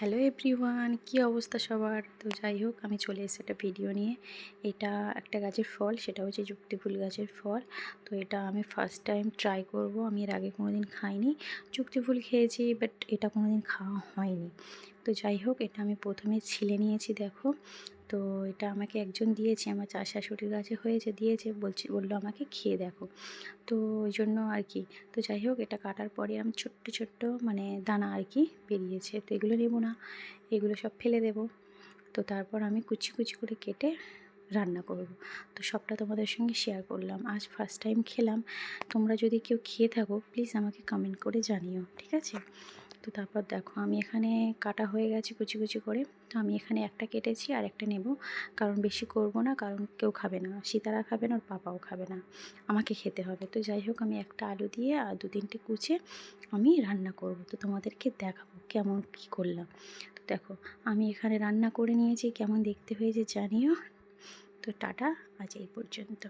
Hello everyone, কি অবস্থা সবার? তো যাই হোক, আমি চলে এসেছি একটা ভিডিও নিয়ে। এটা একটা গাছের ফল, সেটা হচ্ছে যুক্তি ফুল গাছের ফল। তো এটা আমি ফার্স্ট টাইম ট্রাই করব। আমি এর আগে কোনোদিন খাইনি। যুক্তি ফুল খেয়েছি, বাট এটা কোনোদিন খাওয়া হয়নি। তো যাই হোক, এটা আমি প্রথমে ছিলে নিয়েছি, দেখো। তো এটা আমাকে একজন দিয়েছে, আমার শাশুড়ির গাছে হয়েছে, দিয়েছে, বললো আমাকে খেয়ে দেখো। তো ওই জন্য আর কি। তো যাই হোক, এটা কাটার পরে আমি ছোট্ট ছোট্ট মানে দানা আর কি বেরিয়েছে। তো এগুলো নেবো না, এগুলো সব ফেলে দেবো। তো তারপর আমি কুচি কুচি করে কেটে রান্না করব। তো সবটা তোমাদের সঙ্গে শেয়ার করলাম। আজ ফার্স্ট টাইম খেলাম। তোমরা যদি কেউ খেয়ে থাকো, প্লিজ আমাকে কমেন্ট করে জানিও, ঠিক আছে? তো তারপর দেখো, আমি এখানে কাটা হয়ে গেছে কুচি কুচি করে। তো আমি এখানে একটা কেটেছি আর একটা নেব, কারণ বেশি করব না, কারণ কেউ খাবে না, সীতারা খাবে না, ওর পাপাও খাবে না, আমাকে খেতে হবে। তো যাই হোক, আমি একটা আলু দিয়ে আর 2-3টে কুচে আমি রান্না করব। তো তোমাদেরকে দেখাবো কেমন কী করলাম। তো দেখো, আমি এখানে রান্না করে নিয়েছি, কেমন দেখতে হয়েছে জানিও। তো টাটা, আজ এই পর্যন্ত।